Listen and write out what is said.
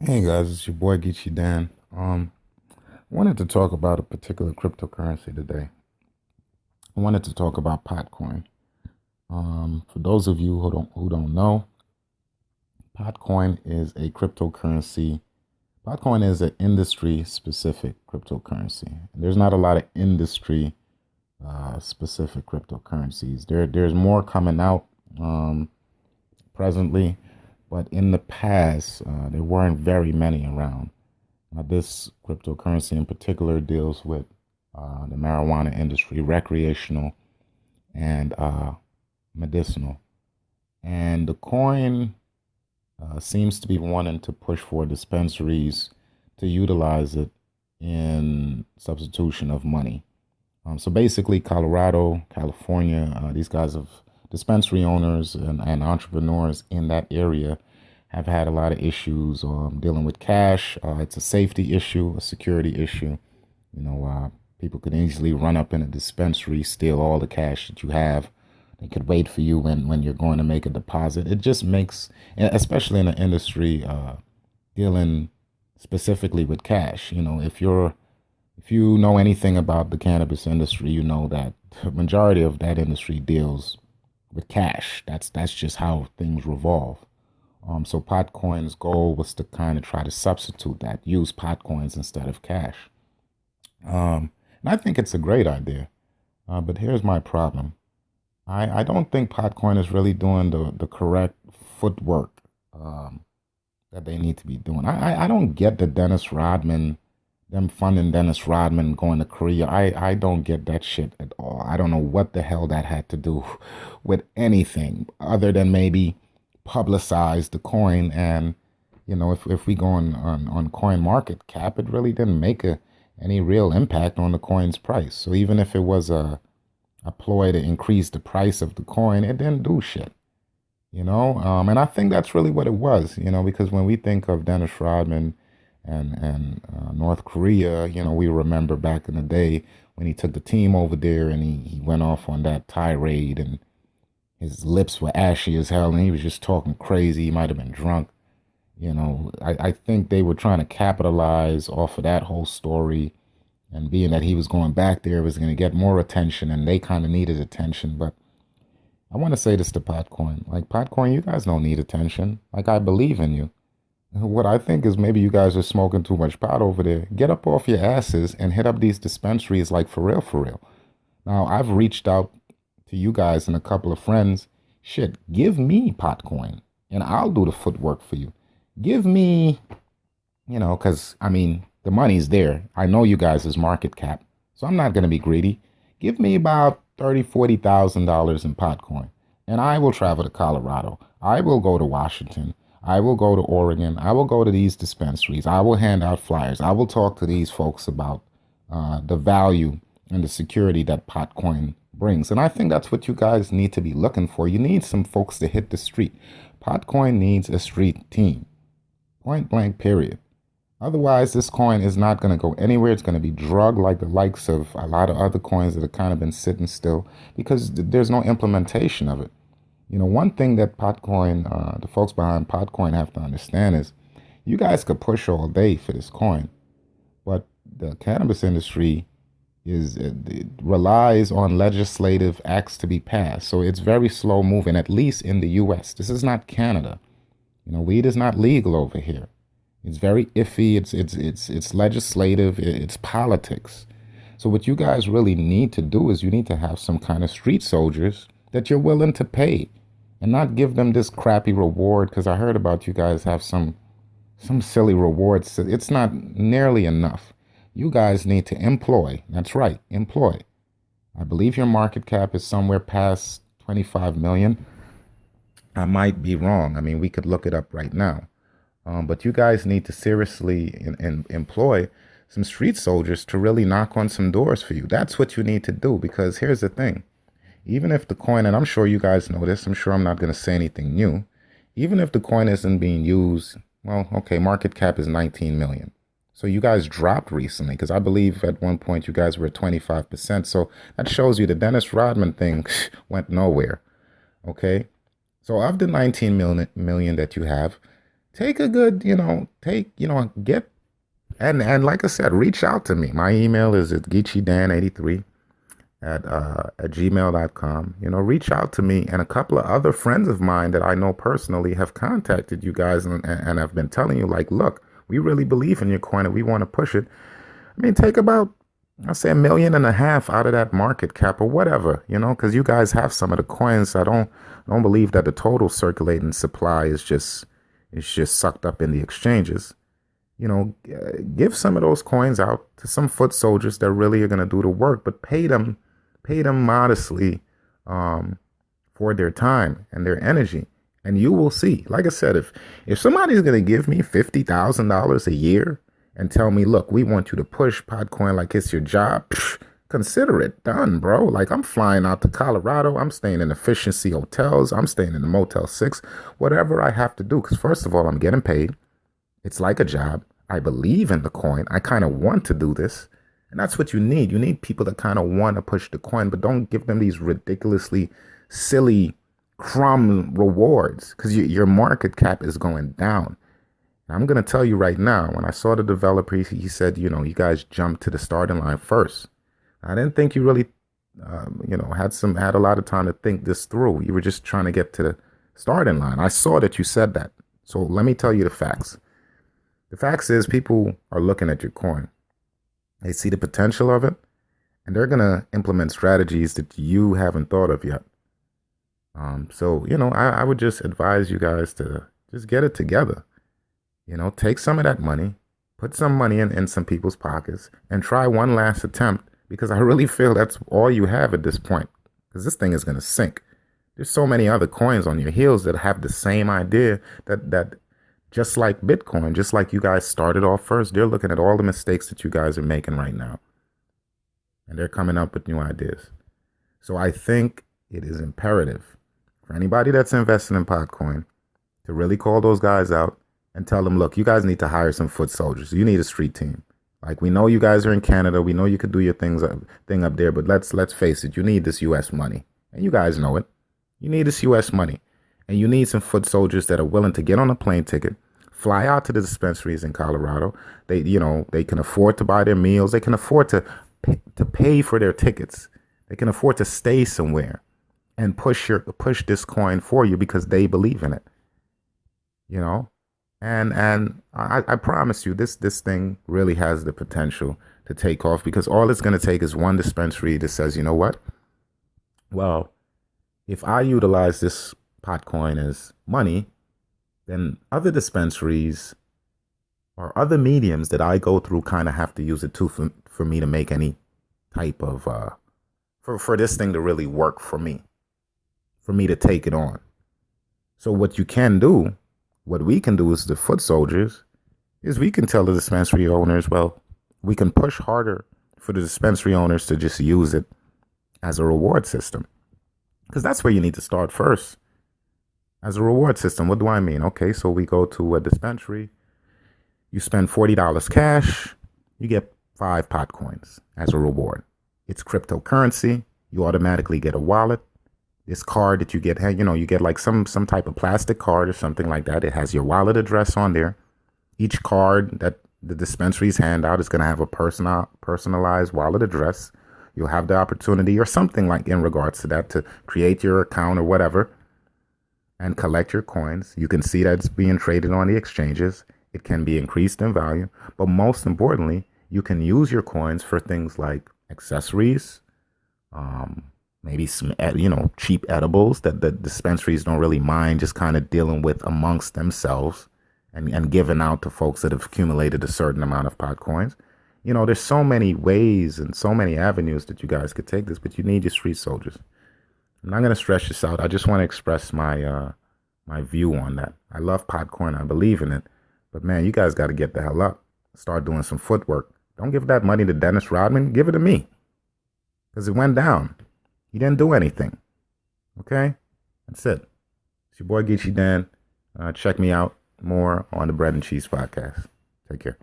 Hey guys, it's your boy Geechee Dan. I wanted to talk about a particular cryptocurrency today. I wanted to talk about Potcoin. For those of you who don't know, Potcoin is a cryptocurrency. Potcoin is an industry-specific cryptocurrency. There's not a lot of industry specific cryptocurrencies. There's more coming out presently, but in the past, there weren't very many around. This cryptocurrency in particular deals with the marijuana industry, recreational and medicinal. And the coin seems to be wanting to push for dispensaries to utilize it in substitution of money. So basically, Colorado, California, these guys have dispensary owners and entrepreneurs in that area have had a lot of issues dealing with cash. It's a safety issue, a security issue. People could easily run up in a dispensary, steal all the cash that you have. They could wait for you when you're going to make a deposit. It just makes, especially in the industry dealing specifically with cash. If you know anything about the cannabis industry, you know that the majority of that industry deals with cash. That's just how things revolve. So Potcoin's goal was to kind of try to substitute that, use Potcoins instead of cash. And I think it's a great idea. But here's my problem. I don't think Potcoin is really doing the correct footwork that they need to be doing. I don't get the Dennis Rodman, them funding Dennis Rodman going to Korea. I don't get that shit at all. I don't know what the hell that had to do with anything other than maybe publicize the coin. And if we go on coin market cap, it really didn't make any real impact on the coin's price. So even if it was a ploy to increase the price of the coin, it didn't do shit. And I think that's really what it was, because when we think of Dennis Rodman and North Korea, we remember back in the day when he took the team over there and he went off on that tirade and his lips were ashy as hell and he was just talking crazy. He might have been drunk. I think they were trying to capitalize off of that whole story, and being that he was going back there, it was going to get more attention, and they kind of needed attention. But I want to say this to Potcoin. Like, Potcoin, you guys don't need attention. Like, I believe in you. What I think is maybe you guys are smoking too much pot over there. Get up off your asses and hit up these dispensaries, like, for real, for real. Now, I've reached out to you guys and a couple of friends. Shit, give me Potcoin, and I'll do the footwork for you. Give me, because, I mean, the money's there. I know you guys' is market cap, so I'm not going to be greedy. Give me about $30,000, $40,000 in Potcoin, and I will travel to Colorado. I will go to Washington. I will go to Oregon. I will go to these dispensaries. I will hand out flyers. I will talk to these folks about the value and the security that Potcoin brings. And I think that's what you guys need to be looking for. You need some folks to hit the street. Potcoin needs a street team. Point blank, period. Otherwise, this coin is not going to go anywhere. It's going to be drugged like the likes of a lot of other coins that have kind of been sitting still because there's no implementation of it. One thing that Potcoin, the folks behind Potcoin have to understand is you guys could push all day for this coin, but the cannabis industry it relies on legislative acts to be passed. So it's very slow moving, at least in the US. This is not Canada. Weed is not legal over here. It's very iffy. It's legislative. It's politics. So what you guys really need to do is you need to have some kind of street soldiers that you're willing to pay, and not give them this crappy reward. Because I heard about you guys have some silly rewards. It's not nearly enough. You guys need to employ. That's right, employ. I believe your market cap is somewhere past 25 million. I might be wrong. I mean, we could look it up right now. But you guys need to seriously employ some street soldiers to really knock on some doors for you. That's what you need to do, because here's the thing. Even if the coin, and I'm sure you guys know this, I'm sure I'm not going to say anything new. Even if the coin isn't being used, well, okay, market cap is 19 million. So you guys dropped recently, because I believe at one point you guys were at 25%. So that shows you the Dennis Rodman thing went nowhere. Okay. So of the 19 million that you have, take a good, get, and like I said, reach out to me. My email is at geechidan83 at gmail.com. Reach out to me, and a couple of other friends of mine that I know personally have contacted you guys and have been telling you, like, look, we really believe in your coin and we want to push it. I mean, take about, I'll say, 1.5 million out of that market cap or whatever, because you guys have some of the coins. I don't believe that the total circulating supply is just sucked up in the exchanges. Give some of those coins out to some foot soldiers that really are going to do the work, but pay them modestly, um, for their time and their energy. And you will see, like I said, if somebody's going to give me $50,000 a year and tell me, look, we want you to push Potcoin like it's your job, consider it done, bro. Like, I'm flying out to Colorado. I'm staying in efficiency hotels. I'm staying in the Motel 6, whatever I have to do. Because first of all, I'm getting paid. It's like a job. I believe in the coin. I kind of want to do this. And that's what you need. You need people that kind of want to push the coin, but don't give them these ridiculously silly crumb rewards, because your market cap is going down. And I'm going to tell you right now, when I saw the developer, he said, you guys jumped to the starting line first. I didn't think you really, had a lot of time to think this through. You were just trying to get to the starting line. I saw that you said that. So let me tell you the facts. The facts is people are looking at your coin. They see the potential of it, and they're going to implement strategies that you haven't thought of yet. So, I would just advise you guys to just get it together. Take some of that money, put some money in some people's pockets, and try one last attempt, because I really feel that's all you have at this point, because this thing is going to sink. There's so many other coins on your heels that have the same idea, that just like Bitcoin, just like you guys started off first, they're looking at all the mistakes that you guys are making right now, and they're coming up with new ideas. So I think it is imperative for anybody that's investing in Potcoin to really call those guys out and tell them, look, you guys need to hire some foot soldiers. You need a street team. Like, we know you guys are in Canada. We know you could do your thing up there, but let's face it, you need this US money. And you guys know it. You need this US money. And you need some foot soldiers that are willing to get on a plane ticket, fly out to the dispensaries in Colorado. They can afford to buy their meals. They can afford to pay for their tickets. They can afford to stay somewhere and push this coin for you because they believe in it. And I promise you, this thing really has the potential to take off, because all it's going to take is one dispensary that says, you know what? Well, if I utilize this Potcoin as money, then other dispensaries or other mediums that I go through kind of have to use it too, for me to make any type of for this thing to really work for me to take it on. So what we can do as the foot soldiers is we can tell the dispensary owners, well, we can push harder for the dispensary owners to just use it as a reward system, because that's where you need to start first. As a reward system, what do I mean? Okay, so we go to a dispensary, you spend $40 cash, you get 5 Potcoins as a reward. It's cryptocurrency. You automatically get a wallet. This card that you get, you get like some type of plastic card or something like that. It has your wallet address on there. Each card that the dispensaries hand out is going to have a personalized wallet address. You'll have the opportunity or something like in regards to that to create your account or whatever and collect your coins. You can see that it's being traded on the exchanges. It can be increased in value. But most importantly, you can use your coins for things like accessories, maybe some, cheap edibles that the dispensaries don't really mind just kind of dealing with amongst themselves and giving out to folks that have accumulated a certain amount of Potcoins. There's so many ways and so many avenues that you guys could take this, but you need your street soldiers. I'm not going to stress this out. I just want to express my view on that. I love Potcoin. I believe in it. But man, you guys got to get the hell up. Start doing some footwork. Don't give that money to Dennis Rodman. Give it to me. Because it went down. He didn't do anything. Okay? That's it. It's your boy Geechee Dan. Check me out more on the Bread and Cheese podcast. Take care.